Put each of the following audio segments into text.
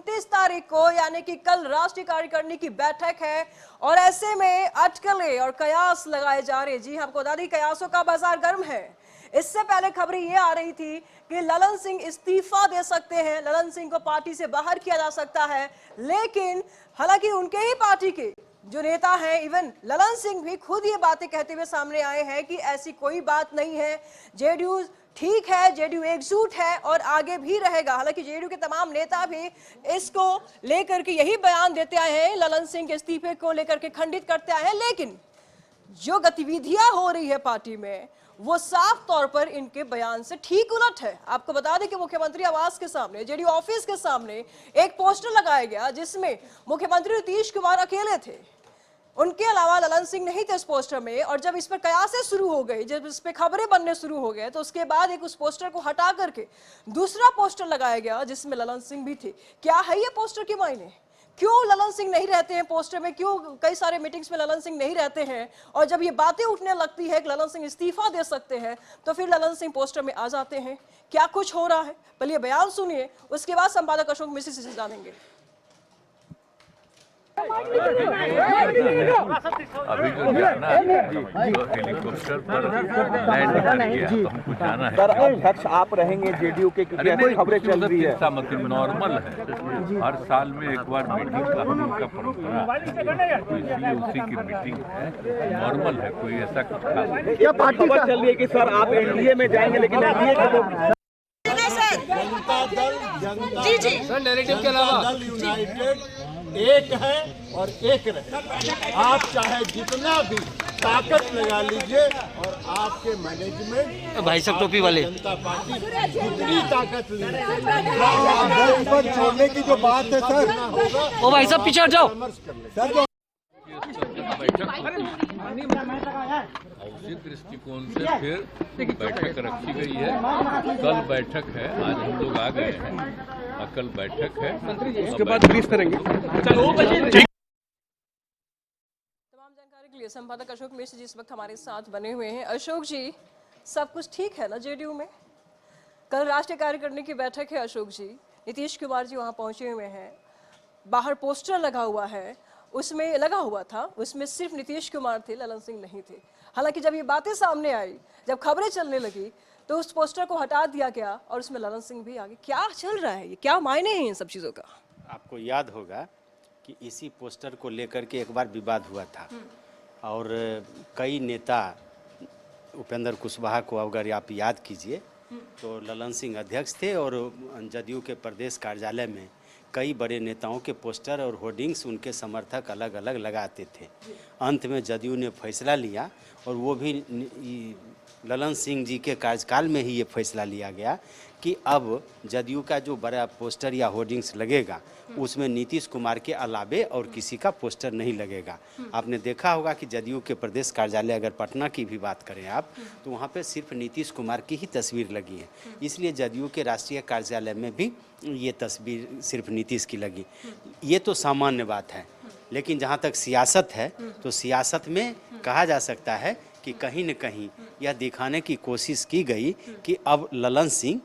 29 तारीख को यानी कि कल राष्ट्रीय कार्यकारिणी की बैठक है और ऐसे में अटकलें और कयास लगाए जा रहे। जी आपको बता दें कयासों का बाजार गर्म है। इससे पहले खबरें ये आ रही थी कि ललन सिंह इस्तीफा दे सकते हैं, ललन सिंह को पार्टी से बाहर किया जा सकता है, लेकिन हालांकि उनके ही पार्टी के जो नेता हैं, इवन ललन सिंह भी खुद ये बातें कहते हुए सामने आए हैं कि ऐसी कोई बात नहीं है, जेडीयू ठीक है, जेडीयू एकजुट है और आगे भी रहेगा। हालांकि जेडीयू के तमाम नेता भी इसको लेकर के यही बयान देते आए हैं, ललन सिंह के इस्तीफे को लेकर के खंडित करते आए हैं, लेकिन जो गतिविधियां हो रही है पार्टी में वो साफ तौर पर इनके बयान से ठीक उलट है। आपको बता दें कि मुख्यमंत्री आवास के सामने, जेडीयू ऑफिस के सामने एक पोस्टर लगाया गया जिसमें मुख्यमंत्री नीतीश कुमार अकेले थे, उनके अलावा ललन सिंह नहीं थे इस पोस्टर में। और जब इस पर कयासें शुरू हो गई, जब इस पर खबरें बनने शुरू हो गए, तो उसके बाद एक उस पोस्टर को हटा करके दूसरा पोस्टर लगाया गया जिसमें ललन सिंह भी थे। क्या है ये पोस्टर के मायने? क्यों ललन सिंह नहीं रहते हैं पोस्टर में? क्यों कई सारे मीटिंग्स में ललन सिंह नहीं रहते हैं? और जब ये बातें उठने लगती है कि ललन सिंह इस्तीफा दे सकते हैं, तो फिर ललन सिंह पोस्टर में आ जाते हैं। क्या कुछ हो रहा है, पहले ये बयान सुनिए, उसके बाद संपादक अशोक मिश्र से जानेंगे। अभी जो जाना है जो हेलीकॉप्टर पर लैंड कर गया तो हमको जाना है। सर अध्यक्ष आप रहेंगे जेडीयू के, क्योंकि खबरें चल रही है। मतलब नॉर्मल है, हर साल में एक बार मीटिंग का हम उनका परंपरा है, तो इसलिए उसी की मीटिंग है, नॉर्मल है, कोई ऐसा कुछ खास नहीं। क्या पार्टी चल रही है कि सर आप एनडीए में जाएंगे, लेकिन एनडीए के लोग जनता दल नैरेटिव के अलावा यूनाइटेड एक है और एक रहे। आप चाहे जितना भी ताकत लगा लीजिए और आपके मैनेजमेंट भाई साहब टोपी वाले जनता पार्टी जितनी ताकत छोड़ने की जो बात है सर, ओ भाई साहब पीछे हट जाओ सर। उसी दृष्टिकोण से फिर बैठक रखी गई है। कल बैठक है, आज हम लोग आ गए हैं, कल बैठक है, उसके बाद ब्रीफ करेंगे। तमाम जानकारी के लिए संपादक अशोक मिश्र जी इस वक्त हमारे साथ बने हुए हैं। अशोक जी, सब कुछ ठीक है ना जेडीयू में? कल राष्ट्रीय कार्यकारिणी की बैठक है अशोक जी, नीतीश कुमार जी वहां पहुंचे हुए हैं, बाहर पोस्टर लगा हुआ है, उसमें लगा हुआ था, उसमें सिर्फ नीतीश कुमार थे, ललन सिंह नहीं थे। हालांकि जब ये बातें सामने आई, जब खबरें चलने लगी, तो उस पोस्टर को हटा दिया गया और उसमें ललन सिंह भी आ गए। क्या चल रहा है, ये क्या मायने हैं इन सब चीज़ों का? आपको याद होगा कि इसी पोस्टर को लेकर के एक बार विवाद हुआ था और कई नेता, उपेंद्र कुशवाहा को अगर आप याद कीजिए तो ललन सिंह अध्यक्ष थे और जदयू के प्रदेश कार्यालय में कई बड़े नेताओं के पोस्टर और होर्डिंग्स उनके समर्थक अलग अलग लगाते थे। अंत में जदयू ने फैसला लिया और वो भी ललन सिंह जी के कार्यकाल में ही ये फैसला लिया गया कि अब जदयू का जो बड़ा पोस्टर या होर्डिंग्स लगेगा उसमें नीतीश कुमार के अलावे और किसी का पोस्टर नहीं लगेगा। आपने देखा होगा कि जदयू के प्रदेश कार्यालय, अगर पटना की भी बात करें आप, तो वहाँ पे सिर्फ नीतीश कुमार की ही तस्वीर लगी है। इसलिए जदयू के राष्ट्रीय कार्यालय में भी ये तस्वीर सिर्फ नीतीश की लगी। ये तो सामान्य बात है, लेकिन जहाँ तक सियासत है तो सियासत में कहा जा सकता है कि कहीं न कहीं यह दिखाने की कोशिश की गई कि अब ललन सिंह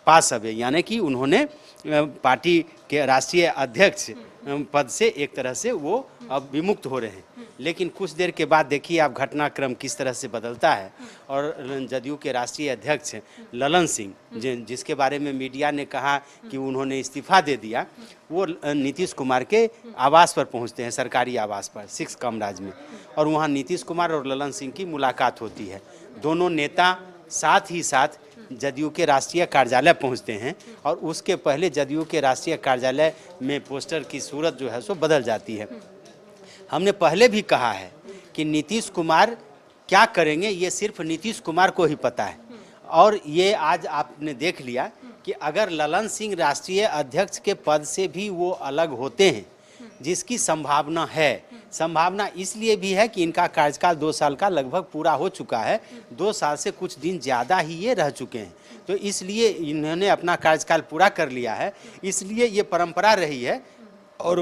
पास अब, यानी कि उन्होंने पार्टी के राष्ट्रीय अध्यक्ष पद से एक तरह से वो अब विमुक्त हो रहे हैं। लेकिन कुछ देर के बाद देखिए आप घटनाक्रम किस तरह से बदलता है और जदयू के राष्ट्रीय अध्यक्ष ललन सिंह, जिसके बारे में मीडिया ने कहा कि उन्होंने इस्तीफा दे दिया, वो नीतीश कुमार के आवास पर पहुंचते हैं, सरकारी आवास पर 6 कामराज में, और वहां नीतीश कुमार और ललन सिंह की मुलाकात होती है। दोनों नेता साथ ही साथ जदयू के राष्ट्रीय कार्यालय पहुंचते हैं और उसके पहले जदयू के राष्ट्रीय कार्यालय में पोस्टर की सूरत जो है सो बदल जाती है। हमने पहले भी कहा है कि नीतीश कुमार क्या करेंगे ये सिर्फ नीतीश कुमार को ही पता है, और ये आज आपने देख लिया कि अगर ललन सिंह राष्ट्रीय अध्यक्ष के पद से भी वो अलग होते हैं, जिसकी संभावना है, संभावना इसलिए भी है कि इनका कार्यकाल 2 साल का लगभग पूरा हो चुका है, 2 साल से कुछ दिन ज़्यादा ही ये रह चुके हैं, तो इसलिए इन्होंने अपना कार्यकाल पूरा कर लिया है। इसलिए ये परंपरा रही है और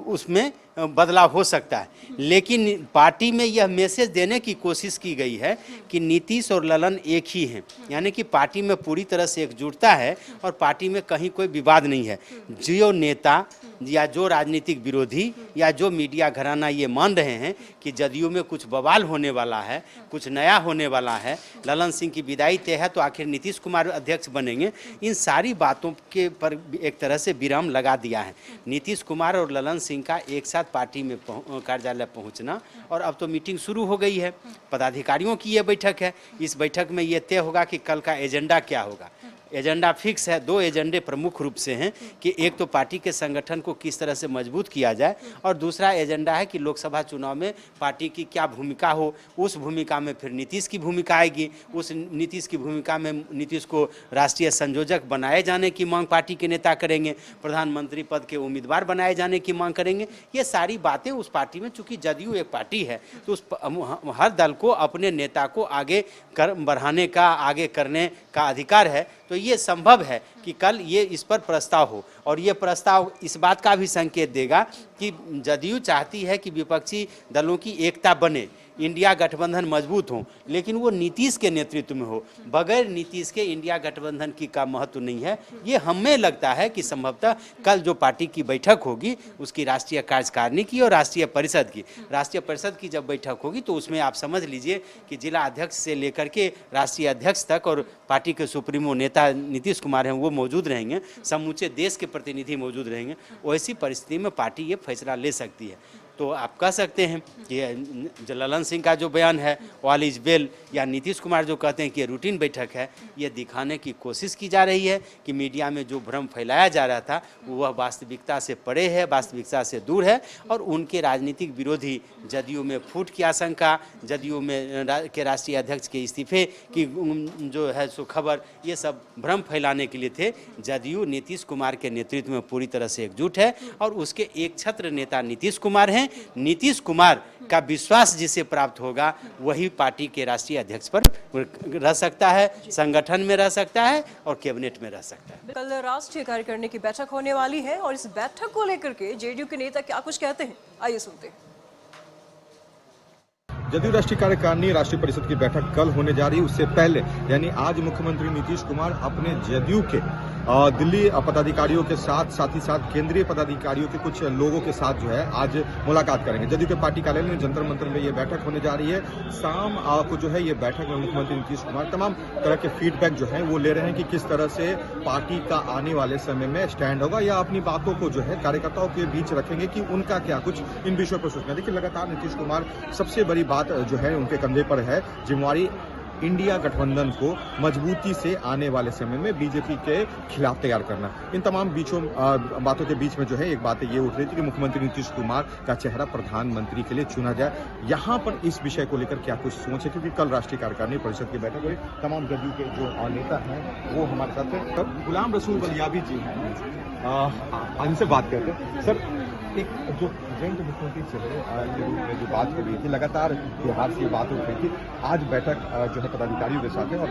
उसमें बदलाव हो सकता है, लेकिन पार्टी में यह मैसेज देने की कोशिश की गई है कि नीतीश और ललन एक ही हैं, यानी कि पार्टी में पूरी तरह से एकजुटता है और पार्टी में कहीं कोई विवाद नहीं है। जो नेता या जो राजनीतिक विरोधी या जो मीडिया घराना ये मान रहे हैं कि जदयू में कुछ बवाल होने वाला है, कुछ नया होने वाला है, ललन सिंह की विदाई तय है तो आखिर नीतीश कुमार अध्यक्ष बनेंगे, इन सारी बातों के पर एक तरह से विराम लगा दिया है। नीतीश कुमार और ललन सिंह का एक साथ पार्टी में कार्यालय पहुंचना, और अब तो मीटिंग शुरू हो गई है, पदाधिकारियों की ये बैठक है। इस बैठक में ये तय होगा कि कल का एजेंडा क्या होगा। एजेंडा फिक्स है, 2 एजेंडे प्रमुख रूप से हैं कि एक तो पार्टी के संगठन को किस तरह से मजबूत किया जाए, और दूसरा एजेंडा है कि लोकसभा चुनाव में पार्टी की क्या भूमिका हो। उस भूमिका में फिर नीतीश की भूमिका आएगी, उस नीतीश की भूमिका में नीतीश को राष्ट्रीय संयोजक बनाए जाने की मांग पार्टी के नेता करेंगे, प्रधानमंत्री पद के उम्मीदवार बनाए जाने की मांग करेंगे। ये सारी बातें उस पार्टी में, चूंकि जदयू एक पार्टी है तो उस हर दल को अपने नेता को आगे बढ़ाने का, आगे करने का अधिकार है। तो ये संभव है कि कल ये इस पर प्रस्ताव हो, और ये प्रस्ताव इस बात का भी संकेत देगा कि जदयू चाहती है कि विपक्षी दलों की एकता बने, इंडिया गठबंधन मजबूत हो, लेकिन वो नीतीश के नेतृत्व में हो। बगैर नीतीश के इंडिया गठबंधन की का महत्व नहीं है। ये हमें लगता है कि संभवतः कल जो पार्टी की बैठक होगी उसकी राष्ट्रीय कार्यकारिणी की और राष्ट्रीय परिषद की जब बैठक होगी तो उसमें आप समझ लीजिए कि जिला अध्यक्ष से लेकर के राष्ट्रीय अध्यक्ष तक और पार्टी के सुप्रीमो नेता नीतीश कुमार हैं वो मौजूद रहेंगे, समूचे देश के प्रतिनिधि मौजूद रहेंगे। वैसी परिस्थिति में पार्टी ये फैसला ले सकती है। तो आप कह सकते हैं कि ललन सिंह का जो बयान है ऑल इज वेल, या नीतीश कुमार जो कहते हैं कि ये रूटीन बैठक है, ये दिखाने की कोशिश की जा रही है कि मीडिया में जो भ्रम फैलाया जा रहा था वह वास्तविकता से परे है, वास्तविकता से दूर है, और उनके राजनीतिक विरोधी जदयू में फूट की आशंका, जदयू में के राष्ट्रीय अध्यक्ष के इस्तीफे की जो है सो खबर, ये सब भ्रम फैलाने के लिए थे। जदयू नीतीश कुमार के नेतृत्व में पूरी तरह से एकजुट है और उसके एक छत्र नेता नीतीश कुमार हैं। नीतीश कुमार का विश्वास जिसे प्राप्त होगा वही पार्टी के राष्ट्रीय अध्यक्ष पर रह सकता है, संगठन में रह सकता है और कैबिनेट में रह सकता है। कल राष्ट्रीय कार्यकारिणी की बैठक होने वाली है और इस बैठक को लेकर के जेडीयू के नेता क्या कुछ कहते हैं, आइए सुनते हैं। जदयू राष्ट्रीय कार्यकारिणी राष्ट्रीय परिषद की बैठक कल होने जा रही है। उससे पहले यानी आज मुख्यमंत्री नीतीश कुमार अपने जदयू के दिल्ली पदाधिकारियों के साथ ही साथ केंद्रीय पदाधिकारियों के कुछ लोगों के साथ जो है आज मुलाकात करेंगे। जदयू के पार्टी कार्यालय में जंतर मंतर में ये बैठक होने जा रही है। शाम को जो है ये बैठक में मुख्यमंत्री नीतीश कुमार तमाम तरह के फीडबैक जो है वो ले रहे हैं कि किस तरह से पार्टी का आने वाले समय में स्टैंड होगा, या अपनी बातों को जो है कार्यकर्ताओं के बीच रखेंगे कि उनका क्या कुछ इन विषयों पर सोचना है। देखिए लगातार नीतीश कुमार सबसे बड़ी बात जो है उनके कंधे पर है जिम्मेवारी इंडिया गठबंधन को मजबूती से आने वाले समय में बीजेपी के खिलाफ तैयार करना। इन तमाम बातों के बीच में जो है एक बात ये उठ रही थी कि मुख्यमंत्री नीतीश कुमार का चेहरा प्रधानमंत्री के लिए चुना जाए। यहाँ पर इस विषय को लेकर क्या कुछ सोच है, क्योंकि कल राष्ट्रीय कार्यकारिणी परिषद की बैठक हुई, तमाम जदयू के जो नेता हैं वो हमारे साथ हैं। गुलाम रसूल बलियाबी जी हैं, इनसे बात करते हैं। सर, एक जो जंग मुख्यमंत्री के रूप में जो बात हो रही थी, लगातार बिहार से बात हो रही थी, आज बैठक जो है पदाधिकारियों के साथ है और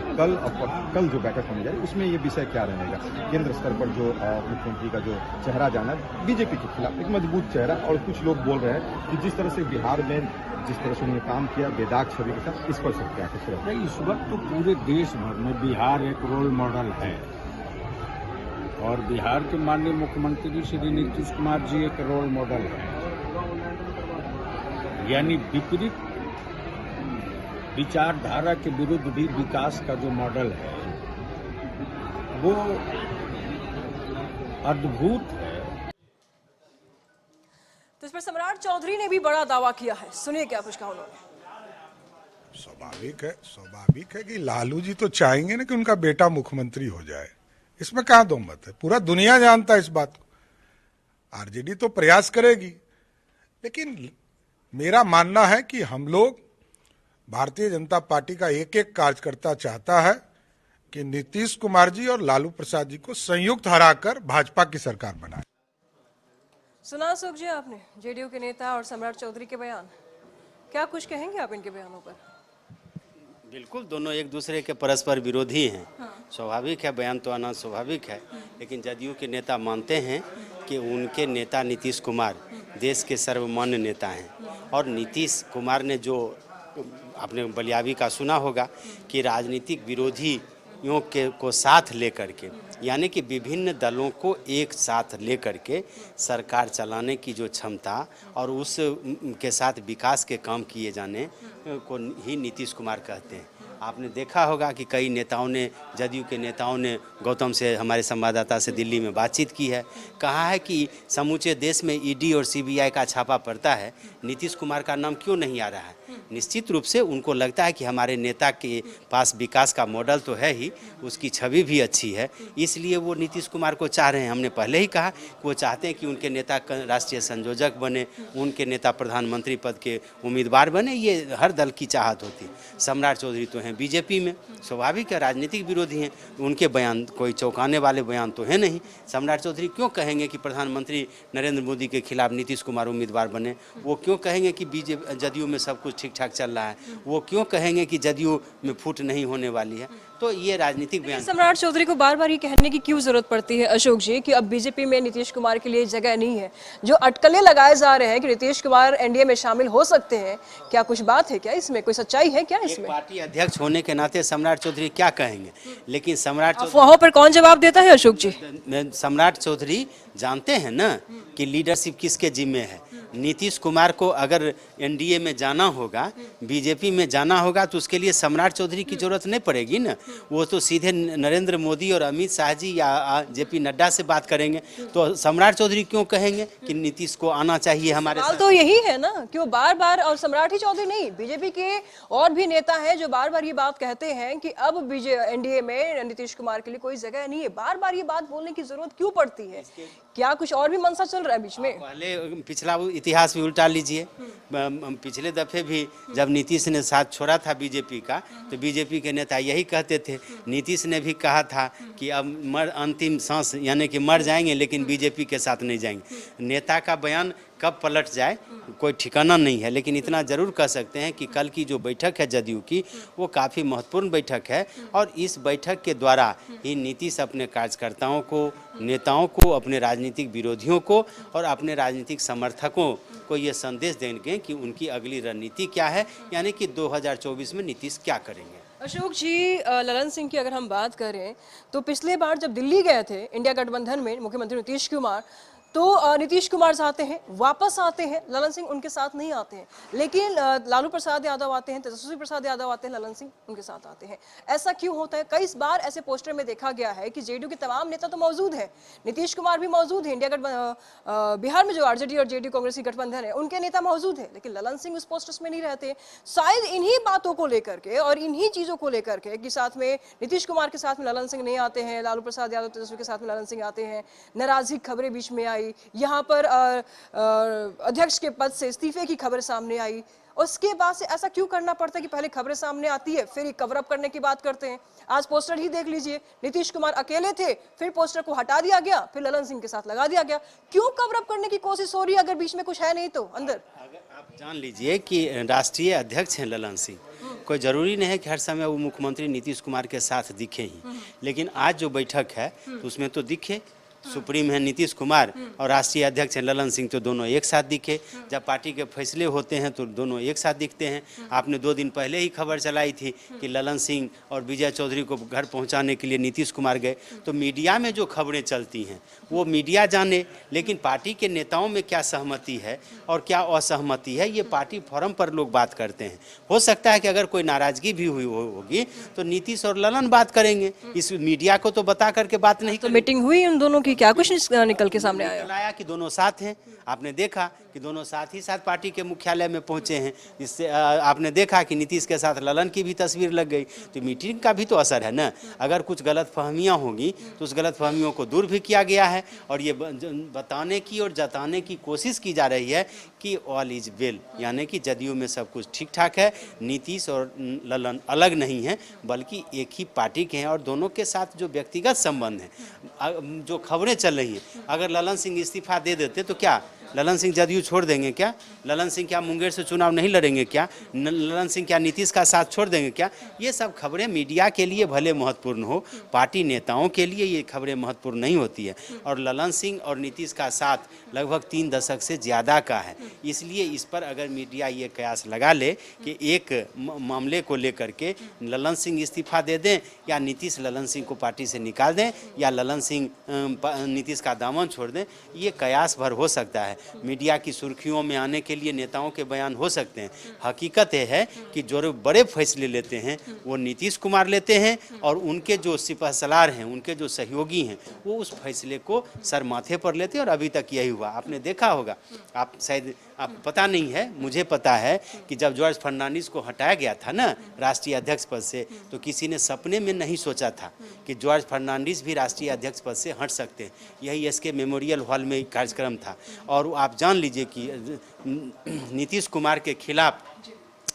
कल जो बैठक होने जा रही है उसमें ये विषय क्या रहेगा? केंद्र स्तर पर जो मुख्यमंत्री का जो चेहरा जाना बीजेपी के खिलाफ एक मजबूत चेहरा, और कुछ लोग बोल रहे हैं कि जिस तरह से बिहार में जिस तरह से उन्होंने काम किया बेदाग छवि के साथ, इस पर सब क्या कुछ है? इस वक्त तो पूरे देश भर में बिहार एक रोल मॉडल है और बिहार के माननीय मुख्यमंत्री श्री नीतीश कुमार जी एक रोल मॉडल है, यानी विपरीत विचारधारा के विरुद्ध भी विकास का जो मॉडल है वो अद्भुत है। तो इस पर सम्राट चौधरी ने भी बड़ा दावा किया है, सुनिए क्या कुछ कहा उन्होंने। स्वाभाविक है कि लालू जी तो चाहेंगे ना कि उनका बेटा मुख्यमंत्री हो जाए, इसमें कहाँ दो मत है, पूरा दुनिया जानता है इस बात को। आरजेडी तो प्रयास करेगी, लेकिन मेरा मानना है कि हम लोग भारतीय जनता पार्टी का एक एक कार्यकर्ता चाहता है कि नीतीश कुमार जी और लालू प्रसाद जी को संयुक्त हराकर भाजपा की सरकार बनाए। सुना सुख जी आपने जेडीयू के नेता और सम्राट चौधरी के बयान, क्या कुछ कहेंगे आप इनके बयानों पर? बिल्कुल, दोनों एक दूसरे के परस्पर विरोधी हैं। स्वाभाविक है, बयान तो आना स्वाभाविक है, लेकिन जदयू के नेता मानते हैं कि उनके नेता नीतीश कुमार देश के सर्वमान्य नेता हैं। और नीतीश कुमार ने जो आपने बलियावी का सुना होगा कि राजनीतिक विरोधियों को साथ लेकर के, यानी कि विभिन्न दलों को एक साथ लेकर के सरकार चलाने की जो क्षमता और उस के साथ विकास के काम किए जाने को ही नीतीश कुमार कहते हैं। आपने देखा होगा कि कई नेताओं ने, जदयू के नेताओं ने गौतम से, हमारे संवाददाता से दिल्ली में बातचीत की है, कहा है कि समूचे देश में ईडी और सीबीआई का छापा पड़ता है, नीतीश कुमार का नाम क्यों नहीं आ रहा है। निश्चित रूप से उनको लगता है कि हमारे नेता के पास विकास का मॉडल तो है ही, उसकी छवि भी अच्छी है, इसलिए वो नीतीश कुमार को चाह रहे हैं। हमने पहले ही कहा कि वो चाहते हैं कि उनके नेता राष्ट्रीय संयोजक बने, उनके नेता प्रधानमंत्री पद के उम्मीदवार बने, ये हर दल की चाहत होती है। सम्राट चौधरी तो हैं बीजेपी में, स्वाभाविक है, राजनीतिक विरोधी हैं, उनके बयान कोई चौंकाने वाले बयान तो है नहीं। सम्राट चौधरी क्यों कहेंगे कि प्रधानमंत्री नरेंद्र मोदी के खिलाफ नीतीश कुमार उम्मीदवार बने? वो क्यों कहेंगे कि जदयू में सब कुछ ठीक ठाक चल रहा है? वो क्यों कहेंगे कि जदयू में फूट नहीं होने वाली है? तो ये राजनीतिक बयान। सम्राट चौधरी को बार बार ये कहने की क्यों जरूरत पड़ती है अशोक जी कि अब बीजेपी में नीतीश कुमार के लिए जगह नहीं है? जो अटकलें लगाए जा रहे हैं कि नीतीश कुमार एनडीए में शामिल हो सकते हैं, क्या कुछ बात है क्या इसमें, कोई सच्चाई है क्या इसमें? पार्टी अध्यक्ष होने के नाते सम्राट चौधरी क्या कहेंगे, लेकिन सम्राट अफवाहों पर कौन जवाब देता है अशोक जी? सम्राट चौधरी जानते हैं ना कि लीडरशिप किसके जिम्मे है। नीतीश कुमार को अगर एनडीए में जाना होगा, बीजेपी में जाना होगा, तो उसके लिए सम्राट चौधरी की जरूरत नहीं पड़ेगी ना। वो तो सीधे नरेंद्र मोदी और अमित शाह जी या जेपी नड्डा से बात करेंगे। तो सम्राट चौधरी क्यों कहेंगे कि नीतीश को आना चाहिए हमारे साथ? तो यही है ना कि वो बार बार, और सम्राट ही चौधरी नहीं, बीजेपी के और भी नेता हैं जो बार बार ये बात कहते हैं कि अब एनडीए में नीतीश कुमार के लिए कोई जगह नहीं है। बार बार ये बात बोलने की जरूरत क्यों पड़ती है? क्या कुछ और भी मंशा चल रहा है बीच में? पहले पिछला इतिहास भी उल्टा लीजिए। पिछले दफे भी जब नीतीश ने साथ छोड़ा था बीजेपी का, तो बीजेपी के नेता यही कहते थे। नीतीश ने भी कहा था कि अब अंतिम सांस यानी कि मर जाएंगे लेकिन बीजेपी के साथ नहीं जाएंगे। नेता का बयान कब पलट जाए कोई ठिकाना नहीं है, लेकिन इतना ज़रूर कह सकते हैं कि कल की जो बैठक है जदयू की, वो काफ़ी महत्वपूर्ण बैठक है। और इस बैठक के द्वारा ही नीतीश अपने कार्यकर्ताओं को, नेताओं को, अपने राजनीतिक विरोधियों को और अपने राजनीतिक समर्थकों को ये संदेश देंगे कि उनकी अगली रणनीति क्या है, यानी कि 2024 में नीतीश क्या करेंगे। अशोक जी, ललन सिंह की अगर हम बात करें तो पिछले बार जब दिल्ली गए थे इंडिया गठबंधन में मुख्यमंत्री नीतीश कुमार, तो नीतीश कुमार जाते हैं, वापस आते हैं, ललन सिंह उनके साथ नहीं आते हैं। लेकिन लालू प्रसाद यादव आते हैं, तेजस्वी प्रसाद यादव आते हैं, ललन सिंह उनके साथ आते हैं। ऐसा क्यों होता है? कई बार ऐसे पोस्टर में देखा गया है कि जेडीयू के तमाम नेता तो मौजूद हैं, नीतीश कुमार भी मौजूद है, बिहार में जो आरजेडी और जेडीयू कांग्रेस की गठबंधन है उनके नेता मौजूद है, लेकिन ललन सिंह उस पोस्टर्स में नहीं रहते। शायद इन्हीं बातों को लेकर के और इन्हीं चीजों को लेकर के कि साथ में नीतीश कुमार के साथ में ललन सिंह नहीं आते हैं, लालू प्रसाद यादव तेजस्वी के साथ में ललन सिंह आते हैं, नाराजगी खबरें बीच में आई, यहाँ पर अध्यक्ष के पद से इस्तीफे की खबर सामने आई। उसके बाद से ऐसा क्यों करना पड़ता है कि पहले खबरें सामने आती है फिर कवर अप करने की बात करते हैं? आज पोस्टर ही देख लीजिए, नीतीश कुमार अकेले थे, फिर पोस्टर को हटा दिया गया, फिर ललन सिंह के साथ लगा दिया गया। क्यों कवर अप करने की कोशिश हो रही है अगर बीच में कुछ है नहीं तो अंदर? आप जान लीजिए कि राष्ट्रीय अध्यक्ष हैं ललन सिंह, कोई ज़रूरी नहीं है कि हर समय वो मुख्यमंत्री नीतीश कुमार के साथ दिखे ही, लेकिन आज जो बैठक है तो उसमें तो दिखे। सुप्रीम है नीतीश कुमार और राष्ट्रीय अध्यक्ष हैं ललन सिंह, तो दोनों एक साथ दिखे। जब पार्टी के फैसले होते हैं तो दोनों एक साथ दिखते हैं। आपने 2 दिन पहले ही खबर चलाई थी कि ललन सिंह और विजय चौधरी को घर पहुंचाने के लिए नीतीश कुमार गए। तो मीडिया में जो खबरें चलती हैं वो मीडिया जाने, लेकिन पार्टी के नेताओं में क्या सहमति है और क्या असहमति है, ये पार्टी फोरम पर लोग बात करते हैं। हो सकता है कि अगर कोई नाराजगी भी हुई होगी तो नीतीश और ललन बात करेंगे, इस मीडिया को तो बता करके बात नहीं। तो मीटिंग हुई उन दोनों की, क्या कुछ निकल के सामने आया कि दोनों साथ हैं। आपने देखा कि दोनों साथ ही साथ पार्टी के मुख्यालय में पहुंचे हैं। इससे आपने देखा कि नीतीश के साथ ललन की भी तस्वीर लग गई। तो मीटिंग का भी तो असर है ना। अगर कुछ गलतफहमियां होंगी तो उस गलतफहमियों को दूर भी किया गया है और ये बताने की और जताने की कोशिश की जा रही है कि ऑल इज वेल, यानी कि जदयू में सब कुछ ठीक ठाक है। नीतीश और ललन अलग नहीं है बल्कि एक ही पार्टी के हैं और दोनों के साथ जो व्यक्तिगत संबंध है, जो खबरें चल रही हैं, अगर ललन सिंह इस्तीफा दे देते तो क्या ललन सिंह जदयू छोड़ देंगे क्या? ललन सिंह क्या मुंगेर से चुनाव नहीं लड़ेंगे क्या? ललन सिंह क्या नीतीश का साथ छोड़ देंगे क्या? ये सब खबरें मीडिया के लिए भले महत्वपूर्ण हो, पार्टी नेताओं के लिए ये खबरें महत्वपूर्ण नहीं होती है। और ललन सिंह और नीतीश का साथ लगभग 3 दशक से ज़्यादा का है, इसलिए इस पर अगर मीडिया ये कयास लगा ले कि एक मामले को लेकर के ललन सिंह इस्तीफा दे दें या नीतीश ललन सिंह को पार्टी से निकाल दें या ललन सिंह नीतीश का दामन छोड़ दें, ये कयास भर हो सकता है। मीडिया की सुर्खियों में आने के लिए नेताओं के बयान हो सकते हैं। हकीकत ये है कि जो बड़े फैसले लेते हैं वो नीतीश कुमार लेते हैं और उनके जो सिपहसलार हैं, उनके जो सहयोगी हैं, वो उस फैसले को सर माथे पर लेते हैं और अभी तक यही हुआ। आपने देखा होगा, आप शायद आप पता नहीं है, मुझे पता है कि जब जॉर्ज फर्नांडिस को हटाया गया था ना राष्ट्रीय अध्यक्ष पद से, तो किसी ने सपने में नहीं सोचा था कि जॉर्ज फर्नांडिस भी राष्ट्रीय अध्यक्ष पद से हट सकते हैं। यही एसके मेमोरियल हॉल में कार्यक्रम था। और आप जान लीजिए कि नीतीश कुमार के खिलाफ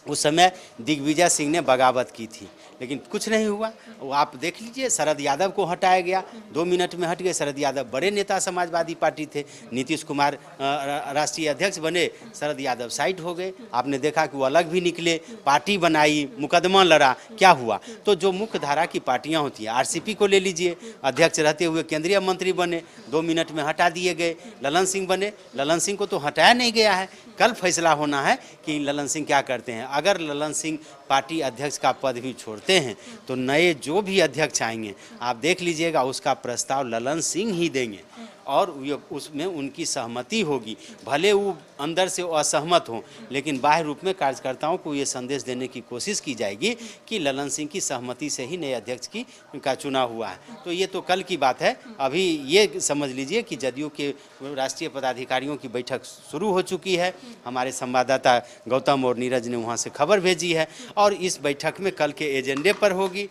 उस समय दिग्विजय सिंह ने बगावत की थी, लेकिन कुछ नहीं हुआ। वो आप देख लीजिए, शरद यादव को हटाया गया, 2 मिनट में हट गए। शरद यादव बड़े नेता समाजवादी पार्टी थे, नीतीश कुमार राष्ट्रीय अध्यक्ष बने, शरद यादव साइड हो गए। आपने देखा कि वो अलग भी निकले, पार्टी बनाई, मुकदमा लड़ा, क्या हुआ? तो जो मुख्य धारा की पार्टियां होती हैं, आरसीपी को ले लीजिए, अध्यक्ष रहते हुए केंद्रीय मंत्री बने, 2 मिनट में हटा दिए गए। ललन सिंह बने, ललन सिंह को तो हटाया नहीं गया है। कल फैसला होना है कि ललन सिंह क्या करते हैं। अगर ललन सिंह पार्टी अध्यक्ष का पद भी छोड़ते हैं तो नए जो भी अध्यक्ष आएंगे, आप देख लीजिएगा, उसका प्रस्ताव ललन सिंह ही देंगे और उसमें उनकी सहमति होगी। भले वो अंदर से असहमत हों, लेकिन बाह्य रूप में कार्यकर्ताओं को ये संदेश देने की कोशिश की जाएगी कि ललन सिंह की सहमति से ही नए अध्यक्ष का चुनाव हुआ है। तो ये तो कल की बात है। अभी ये समझ लीजिए कि जदयू के राष्ट्रीय पदाधिकारियों की बैठक शुरू हो चुकी है। हमारे संवाददाता गौतम और नीरज ने वहाँ से खबर भेजी है और इस बैठक में कल के एजेंडे पर होगी,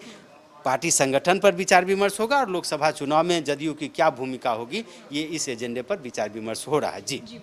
पार्टी संगठन पर विचार विमर्श होगा और लोकसभा चुनाव में जदयू की क्या भूमिका होगी, ये इस एजेंडे पर विचार विमर्श हो रहा है। जी।